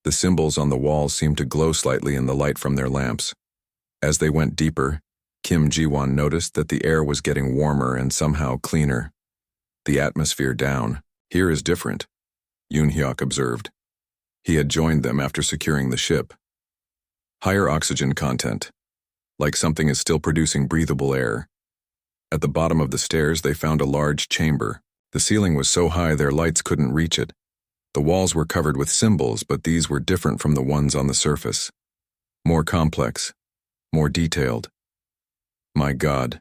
The symbols on the walls seemed to glow slightly in the light from their lamps. As they went deeper, Kim Ji-won noticed that the air was getting warmer and somehow cleaner. The atmosphere down here is different, Yoon Hyuk observed. He had joined them after securing the ship. Higher oxygen content, like something is still producing breathable air. At the bottom of the stairs, they found a large chamber. The ceiling was so high their lights couldn't reach it. The walls were covered with symbols, but these were different from the ones on the surface. More complex, more detailed. My God,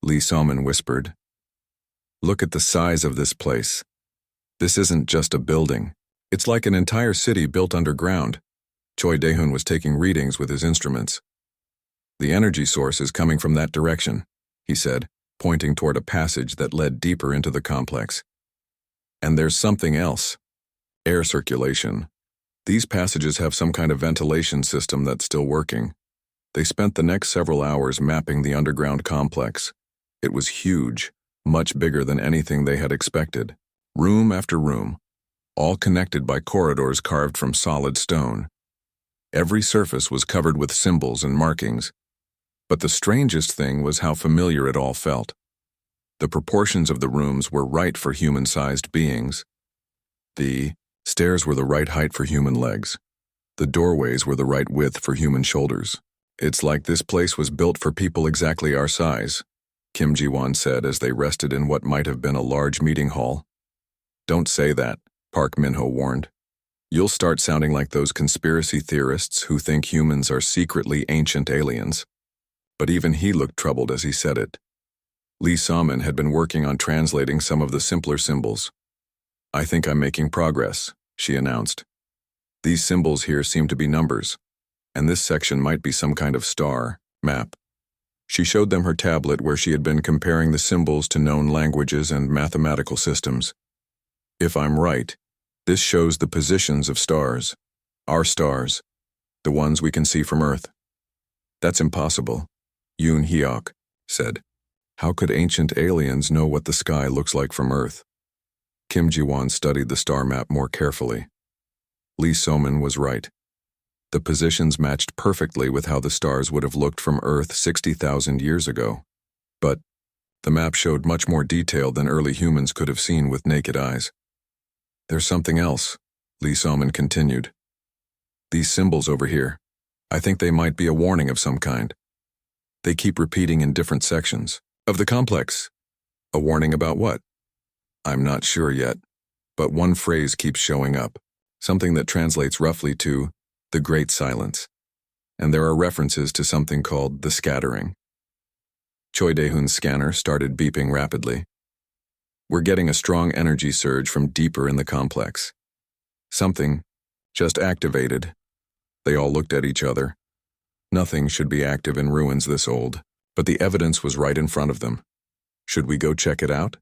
Lee Soman whispered. Look at the size of this place. This isn't just a building. It's like an entire city built underground. Choi Dae-hun was taking readings with his instruments. The energy source is coming from that direction, he said, pointing toward a passage that led deeper into the complex. And there's something else. Air circulation. These passages have some kind of ventilation system that's still working. They spent the next several hours mapping the underground complex. It was huge, much bigger than anything they had expected. Room after room, all connected by corridors carved from solid stone. Every surface was covered with symbols and markings. But the strangest thing was how familiar it all felt. The proportions of the rooms were right for human-sized beings. The stairs were the right height for human legs. The doorways were the right width for human shoulders. It's like this place was built for people exactly our size, Kim Ji-won said as they rested in what might have been a large meeting hall. Don't say that, Park Min-ho warned. You'll start sounding like those conspiracy theorists who think humans are secretly ancient aliens. But even he looked troubled as he said it. Lee Soman had been working on translating some of the simpler symbols. I think I'm making progress, she announced. These symbols here seem to be numbers, and this section might be some kind of star map. She showed them her tablet where she had been comparing the symbols to known languages and mathematical systems. If I'm right, this shows the positions of stars, our stars, the ones we can see from Earth. That's impossible, Yoon Hyuk said. How could ancient aliens know what the sky looks like from Earth? Kim Ji-won studied the star map more carefully. Lee Soman was right. The positions matched perfectly with how the stars would have looked from Earth 60,000 years ago. But the map showed much more detail than early humans could have seen with naked eyes. There's something else, Lee Soman continued. These symbols over here, I think they might be a warning of some kind. They keep repeating in different sections of the complex. A warning about what? I'm not sure yet, but one phrase keeps showing up, something that translates roughly to the Great Silence. And there are references to something called the scattering. Choi Dae-hoon's scanner started beeping rapidly. We're getting a strong energy surge from deeper in the complex. Something just activated. They all looked at each other. Nothing should be active in ruins this old, but the evidence was right in front of them. Should we go check it out?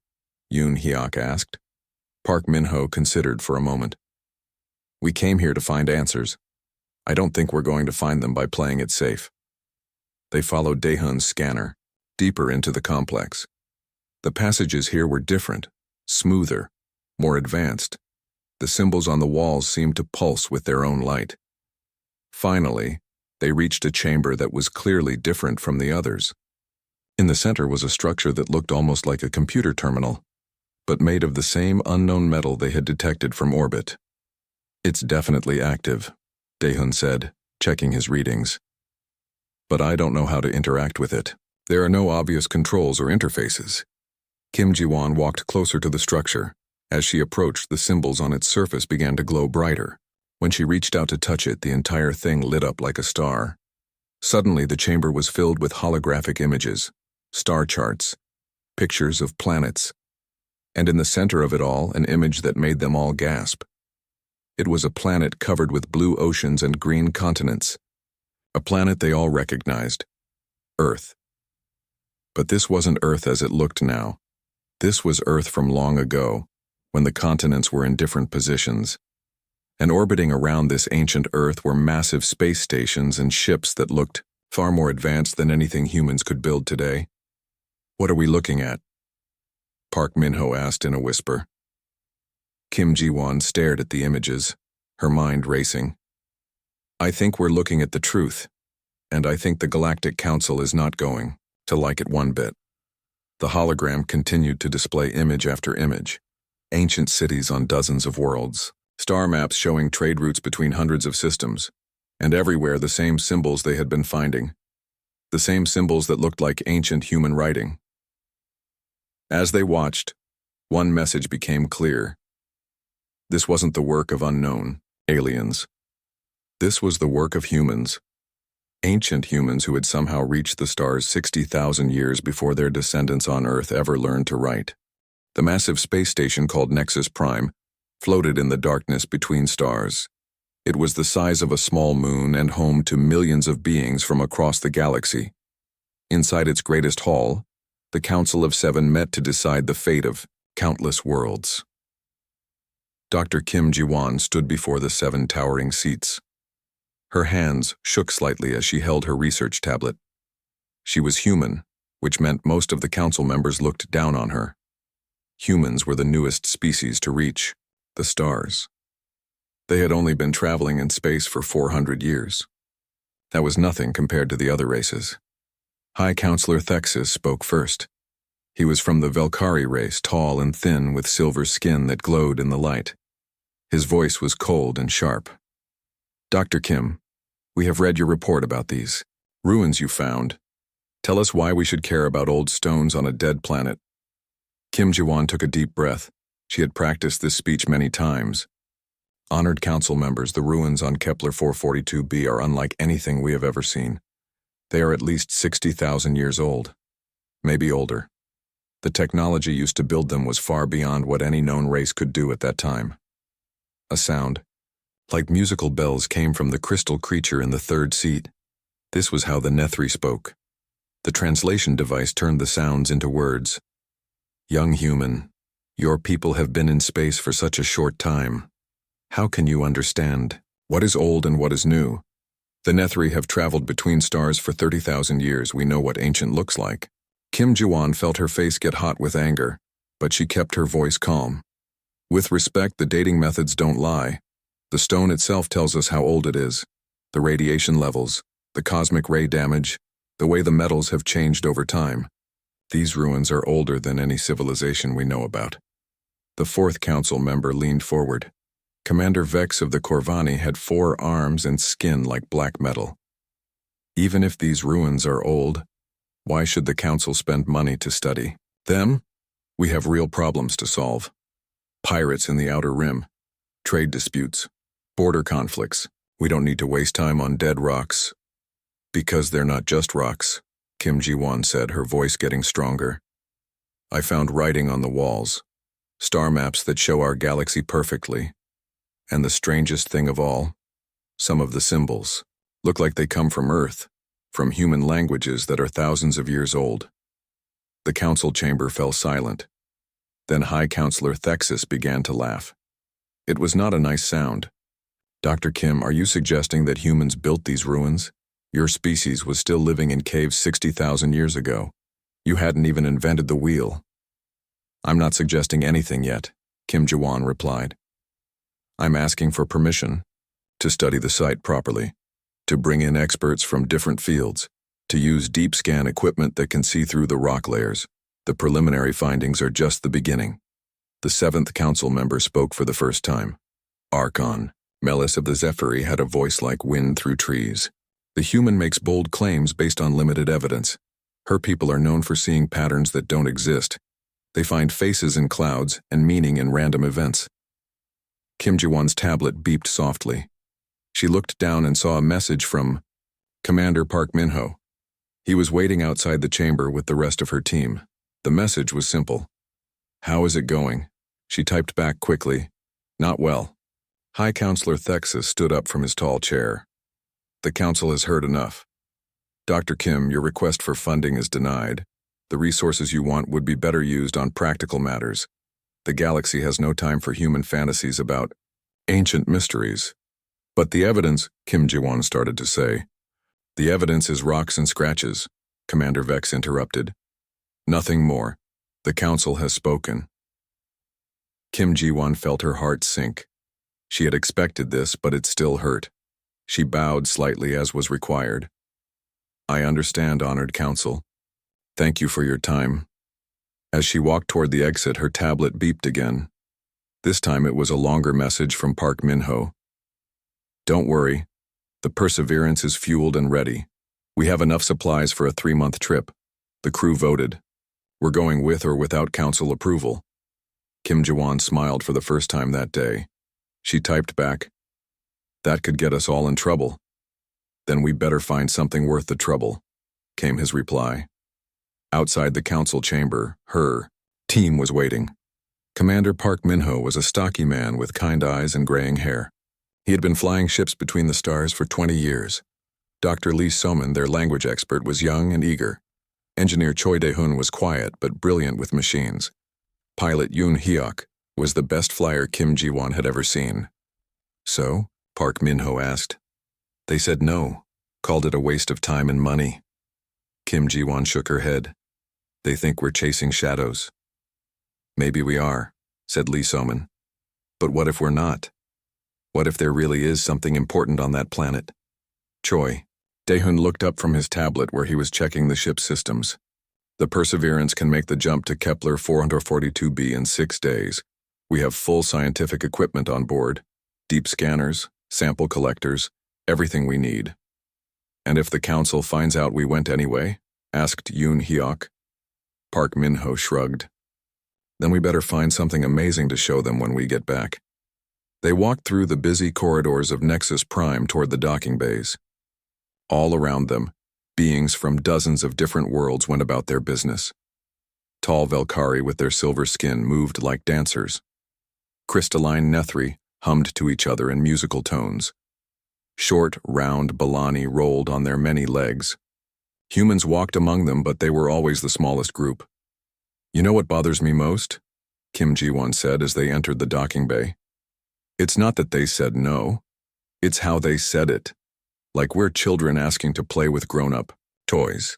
Yoon Hyuk asked. Park Min-ho considered for a moment. We came here to find answers. I don't think we're going to find them by playing it safe. They followed Dae-hoon's scanner, deeper into the complex. The passages here were different, smoother, more advanced. The symbols on the walls seemed to pulse with their own light. Finally, they reached a chamber that was clearly different from the others. In the center was a structure that looked almost like a computer terminal, but made of the same unknown metal they had detected from orbit. It's definitely active, Dae-hoon said, checking his readings. But I don't know how to interact with it. There are no obvious controls or interfaces. Kim Ji-won walked closer to the structure. As she approached, the symbols on its surface began to glow brighter. When she reached out to touch it, the entire thing lit up like a star. Suddenly, the chamber was filled with holographic images, star charts, pictures of planets, and in the center of it all, an image that made them all gasp. It was a planet covered with blue oceans and green continents. A planet they all recognized. Earth. But this wasn't Earth as it looked now. This was Earth from long ago, when the continents were in different positions. And orbiting around this ancient Earth were massive space stations and ships that looked far more advanced than anything humans could build today. What are we looking at? Park Min-ho asked in a whisper. Kim Ji-won stared at the images, her mind racing. I think we're looking at the truth, and I think the Galactic Council is not going to like it one bit. The hologram continued to display image after image. Ancient cities on dozens of worlds, star maps showing trade routes between hundreds of systems, and everywhere the same symbols they had been finding. The same symbols that looked like ancient human writing. As they watched, one message became clear. This wasn't the work of unknown aliens. This was the work of humans. Ancient humans who had somehow reached the stars 60,000 years before their descendants on Earth ever learned to write. The massive space station called Nexus Prime floated in the darkness between stars. It was the size of a small moon and home to millions of beings from across the galaxy. Inside its greatest hall, the Council of Seven met to decide the fate of countless worlds. Dr. Kim Ji-won stood before the 7 towering seats. Her hands shook slightly as she held her research tablet. She was human, which meant most of the council members looked down on her. Humans were the newest species to reach the stars. They had only been traveling in space for 400 years. That was nothing compared to the other races. High Counselor Thexis spoke first. He was from the Velkari race, tall and thin with silver skin that glowed in the light. His voice was cold and sharp. Dr. Kim, we have read your report about these ruins you found. Tell us why we should care about old stones on a dead planet. Kim Ji-won took a deep breath. She had practiced this speech many times. Honored council members, the ruins on Kepler 442b are unlike anything we have ever seen. They are at least 60,000 years old, maybe older. The technology used to build them was far beyond what any known race could do at that time. A sound, like musical bells, came from the crystal creature in the 3rd seat. This was how the Nethri spoke. The translation device turned the sounds into words. Young human, your people have been in space for such a short time. How can you understand what is old and what is new? The Nethri have traveled between stars for 30,000 years. We know what ancient looks like. Kim Ji-won felt her face get hot with anger, but she kept her voice calm. With respect, the dating methods don't lie. The stone itself tells us how old it is. The radiation levels, the cosmic ray damage, the way the metals have changed over time. These ruins are older than any civilization we know about. The 4th council member leaned forward. Commander Vex of the Corvani had 4 arms and skin like black metal. Even if these ruins are old, why should the council spend money to study them? We have real problems to solve. Pirates in the Outer Rim, trade disputes, border conflicts. We don't need to waste time on dead rocks. Because they're not just rocks, Kim Ji-won said, her voice getting stronger. I found writing on the walls, star maps that show our galaxy perfectly. And the strangest thing of all, some of the symbols look like they come from Earth, from human languages that are thousands of years old. The council chamber fell silent. Then High Counselor Thexus began to laugh. It was not a nice sound. Dr. Kim, are you suggesting that humans built these ruins? Your species was still living in caves 60,000 years ago. You hadn't even invented the wheel. I'm not suggesting anything yet, Kim Ji-won replied. I'm asking for permission to study the site properly, to bring in experts from different fields, to use deep scan equipment that can see through the rock layers. The preliminary findings are just the beginning. The seventh council member spoke for the first time. Archon, Melis of the Zephyri, had a voice like wind through trees. The human makes bold claims based on limited evidence. Her people are known for seeing patterns that don't exist. They find faces in clouds and meaning in random events. Kim Ji-won's tablet beeped softly. She looked down and saw a message from Commander Park Min-ho. He was waiting outside the chamber with the rest of her team. The message was simple. How is it going? She typed back quickly. Not well. High Counselor Thexus stood up from his tall chair. The council has heard enough. Dr. Kim, your request for funding is denied. The resources you want would be better used on practical matters. The galaxy has no time for human fantasies about ancient mysteries. But the evidence, Kim Ji-won started to say. The evidence is rocks and scratches, Commander Vex interrupted. Nothing more. The council has spoken. Kim Ji-won felt her heart sink. She had expected this, but it still hurt. She bowed slightly as was required. I understand, honored council. Thank you for your time. As she walked toward the exit, her tablet beeped again. This time it was a longer message from Park Min-ho. Don't worry. The Perseverance is fueled and ready. We have enough supplies for a 3-month trip. The crew voted. We're going with or without council approval. Kim Ji-won smiled for the first time that day. She typed back. That could get us all in trouble. Then we better find something worth the trouble, came his reply. Outside the council chamber, her team was waiting. Commander Park Min-ho was a stocky man with kind eyes and graying hair. He had been flying ships between the stars for 20 years. Dr. Lee So-man, their language expert, was young and eager. Engineer Choi Dae-hun was quiet but brilliant with machines. Pilot Yoon Hyuk was the best flyer Kim Ji-won had ever seen. So, Park Min-ho asked. They said no, called it a waste of time and money. Kim Ji-won shook her head. They think we're chasing shadows. Maybe we are, said Lee So-man. But what if we're not? What if there really is something important on that planet? Choi. Dae-hun looked up from his tablet where he was checking the ship's systems. The Perseverance can make the jump to Kepler 442b in 6 days. We have full scientific equipment on board. Deep scanners, sample collectors, everything we need. And if the council finds out we went anyway? Asked Yoon Hyuk. Park Min-ho shrugged. Then we better find something amazing to show them when we get back. They walked through the busy corridors of Nexus Prime toward the docking bays. All around them, beings from dozens of different worlds went about their business. Tall Velkari with their silver skin moved like dancers. Crystalline Nethri hummed to each other in musical tones. Short, round Balani rolled on their many legs. Humans walked among them, but they were always the smallest group. You know what bothers me most? Kim Ji-won said as they entered the docking bay. It's not that they said no. It's how they said it. Like we're children asking to play with grown-up toys.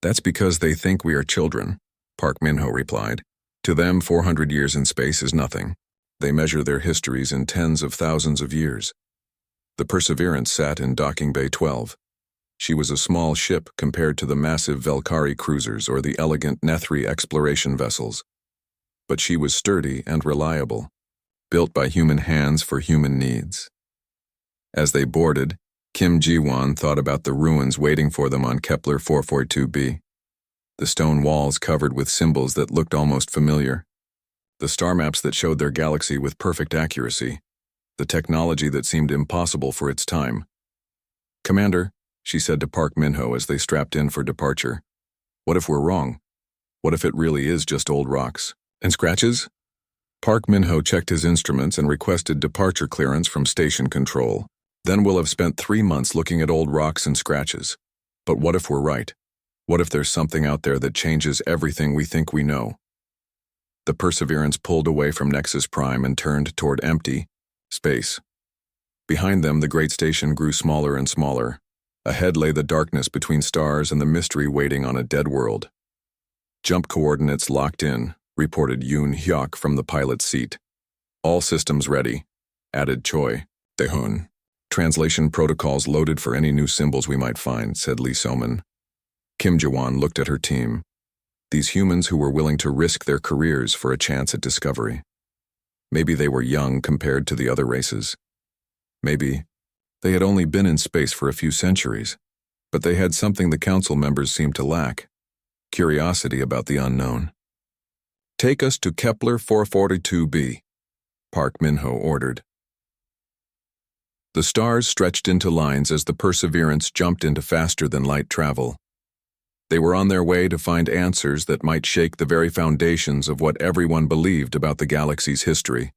That's because they think we are children, Park Min-ho replied. To them, 400 years in space is nothing. They measure their histories in tens of thousands of years. The Perseverance sat in Docking Bay 12. She was a small ship compared to the massive Velkari cruisers or the elegant Nethri exploration vessels. But she was sturdy and reliable, built by human hands for human needs. As they boarded, Kim Ji-won thought about the ruins waiting for them on Kepler 442b. the stone walls covered with symbols that looked almost familiar, the star maps that showed their galaxy with perfect accuracy, the technology that seemed impossible for its time. "Commander," she said to Park Min-ho as they strapped in for departure, "what if we're wrong? What if it really is just old rocks and scratches?" Park Min-ho checked his instruments and requested departure clearance from station control. "Then we'll have spent 3 months looking at old rocks and scratches. But what if we're right? What if there's something out there that changes everything we think we know?" The Perseverance pulled away from Nexus Prime and turned toward empty space. Behind them, the great station grew smaller and smaller. Ahead lay the darkness between stars and the mystery waiting on a dead world. "Jump coordinates locked in," reported Yoon Hyuk from the pilot's seat. "All systems ready," added Choi Dae-hoon. "Translation protocols loaded for any new symbols we might find," said Lee So-man. Kim Jawan looked at her team. These humans who were willing to risk their careers for a chance at discovery. Maybe they were young compared to the other races. Maybe they had only been in space for a few centuries, but they had something the council members seemed to lack: curiosity about the unknown. "Take us to Kepler 442b, Park Min-ho ordered. The stars stretched into lines as the Perseverance jumped into faster-than-light travel. They were on their way to find answers that might shake the very foundations of what everyone believed about the galaxy's history.